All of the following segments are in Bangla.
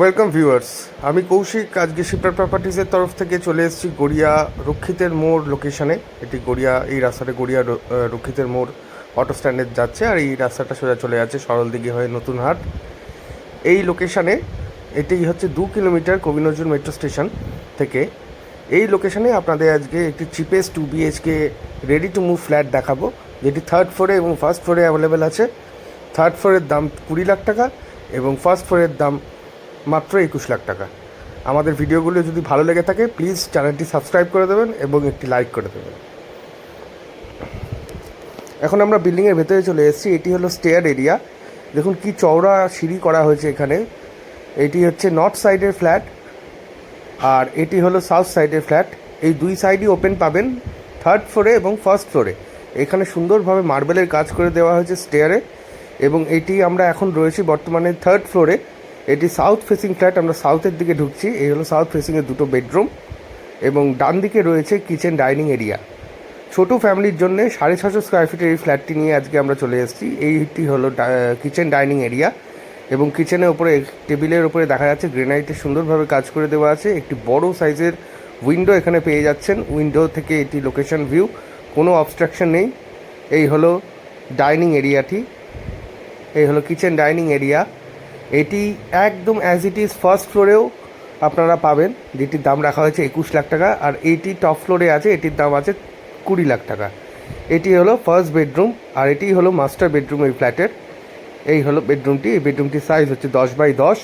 ওয়েলকাম ভিউয়ার্স, আমি কৌশিক। আজকে শিপ্রা প্রপার্টিজের তরফ থেকে চলে এসেছি গড়িয়া রক্ষিতের মোড় লোকেশানে। এটি গড়িয়া, এই রাস্তাটা গড়িয়া রক্ষিতের মোড় অটো স্ট্যান্ডে যাচ্ছে, আর এই রাস্তাটা সোজা চলে যাচ্ছে সরলদিঘি হয়ে নতুন হাট। এই লোকেশানে, এটি হচ্ছে 2 কিলোমিটার কবি নজরুল মেট্রো স্টেশন থেকে। এই লোকেশানে আপনাদের আজকে একটি cheapest 2 BHK ready to move flat দেখাবো, যেটি থার্ড ফ্লোরে এবং ফার্স্ট ফ্লোরে অ্যাভেলেবেল আছে। থার্ড ফ্লোরের দাম 20 লাখ টাকা এবং ফার্স্ট ফ্লোরের দাম মাত্র 21 লাখ টাকা। আমাদের ভিডিওগুলো যদি ভালো লেগে থাকে প্লিজ চ্যানেলটি সাবস্ক্রাইব করে দেবেন এবং একটি লাইক করে দেবেন। এখন আমরা বিল্ডিংয়ের ভেতরে চলে এসেছি। এটি হলো স্টেয়ার এরিয়া। দেখুন কি চওড়া সিঁড়ি করা হয়েছে এখানে। এটি হচ্ছে নর্থ সাইডের ফ্ল্যাট আর এটি হলো সাউথ সাইডের ফ্ল্যাট। এই দুই সাইডই ওপেন পাবেন থার্ড ফ্লোরে এবং ফার্স্ট ফ্লোরে। এখানে সুন্দরভাবে মার্বেলের কাজ করে দেওয়া হয়েছে স্টেয়ারে, এবং এটি আমরা এখন রয়েছি বর্তমানে থার্ড ফ্লোরে। এটি সাউথ ফেসিং ফ্ল্যাট, আমরা সাউথের দিকে ঢুকছি। এই হলো সাউথ ফেসিংয়ের 2টো বেডরুম এবং ডান দিকে রয়েছে কিচেন ডাইনিং এরিয়া। ছোটো ফ্যামিলির জন্য 650 স্কোয়ার ফিটের এই ফ্ল্যাটটি নিয়ে আজকে আমরা চলে এসেছি। এইটি হলো কিচেন ডাইনিং এরিয়া, এবং কিচেনের ওপরে টেবিলের ওপরে দেখা যাচ্ছে গ্রেনাইটের সুন্দরভাবে কাজ করে দেওয়া আছে। একটি বড় সাইজের উইন্ডো এখানে পেয়ে যাচ্ছেন। উইন্ডো থেকে এটি লোকেশন ভিউ, কোনো অবস্ট্রাকশন নেই। এই হলো ডাইনিং এরিয়াটি, এই হলো কিচেন ডাইনিং এরিয়া। এটি একদম অ্যাজ ইট ইজ ফার্স্ট ফ্লোরেও আপনারা পাবেন, যেটির দাম রাখা হয়েছে 21 লাখ টাকা, আর এইটি টপ ফ্লোরে আছে, এটির দাম আছে 20 লাখ টাকা। এটি হলো ফার্স্ট বেডরুম আর এটি হলো মাস্টার বেডরুম এই ফ্ল্যাটের। এই হলো বেডরুমটি। এই বেডরুমটির সাইজ হচ্ছে 10x10।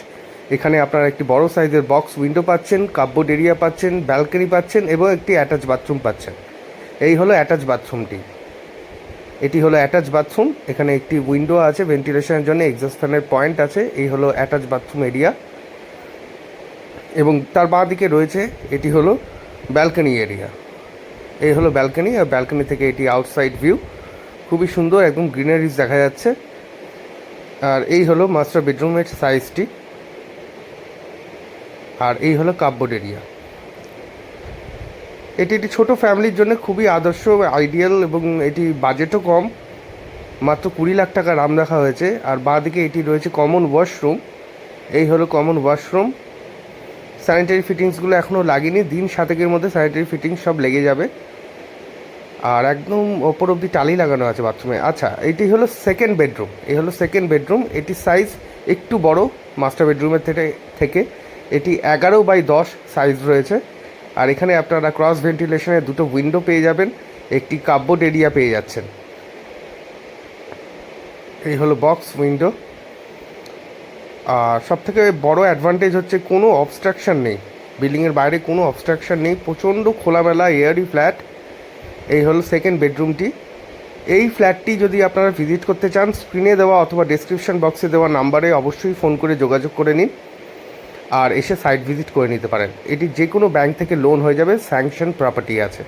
এখানে আপনারা একটি বড় সাইজের বক্স উইন্ডো পাচ্ছেন, কাপবোর্ড এরিয়া পাচ্ছেন, ব্যালকনি পাচ্ছেন এবং একটি অ্যাটাচ বাথরুম পাচ্ছেন। এই হলো অ্যাটাচ বাথরুমটি। এটি হলো অ্যাটাচ বাথরুম। এখানে একটি উইন্ডো আছে ভেন্টিলেশনের জন্য, এক্সস্ট ফ্যানের পয়েন্ট আছে। এই হলো অ্যাটাচ বাথরুম এরিয়া, এবং তার বাঁ দিকে রয়েছে এটি হলো ব্যালকনি এরিয়া। এই হলো ব্যালকনি, আর ব্যালকনি থেকে এটি আউটসাইড ভিউ। খুবই সুন্দর, একদম গ্রিনারিজ দেখা যাচ্ছে। আর এই হলো মাস্টার বেডরুমের সাইজটি, আর এই হলো কাপবোর্ড এরিয়া। এটি একটি ছোটো ফ্যামিলির জন্য খুবই আদর্শ, আইডিয়াল, এবং এটি বাজেটও কম, মাত্র 20 লাখ টাকা দাম রাখা হয়েছে। আর বাঁ দিকে এটি রয়েছে কমন ওয়াশরুম। এই হলো কমন ওয়াশরুম। স্যানিটারি ফিটিংসগুলো এখনও লাগেনি, দিন 7-এর মধ্যে স্যানিটারি ফিটিংস সব লেগে যাবে। আর একদম ওপর অব্দি টালি লাগানো আছে বাথরুমে। আচ্ছা, এটি হলো সেকেন্ড বেডরুম। এই হলো সেকেন্ড বেডরুম। এটির সাইজ একটু বড় মাস্টার বেডরুমের থেকে। এটি 11x10 সাইজ রয়েছে, আর এখানে আপনারা ক্রস ভেন্টিলেশনের 2টো উইন্ডো পেয়ে যাবেন, একটি কাপবোর্ড এরিয়া পেয়ে যাচ্ছেন। এই হলো বক্স উইন্ডো। আর সবথেকে বড় অ্যাডভান্টেজ হচ্ছে কোনো অবস্ট্রাকশান নেই, বিল্ডিংয়ের বাইরে কোনো অবস্ট্রাকশান নেই, প্রচণ্ড খোলামেলা এয়ারি ফ্ল্যাট। এই হলো সেকেন্ড বেডরুমটি। এই ফ্ল্যাটটি যদি আপনারা ভিজিট করতে চান, স্ক্রিনে দেওয়া অথবা ডেসক্রিপশন বক্সে দেওয়া নাম্বারে অবশ্যই ফোন করে যোগাযোগ করে নিন আর এসে সাইট ভিজিট করে নিতে পারেন। এটি যে কোনো ব্যাংক থেকে লোন হয়ে যাবে, স্যাংশন প্রপার্টি আছে।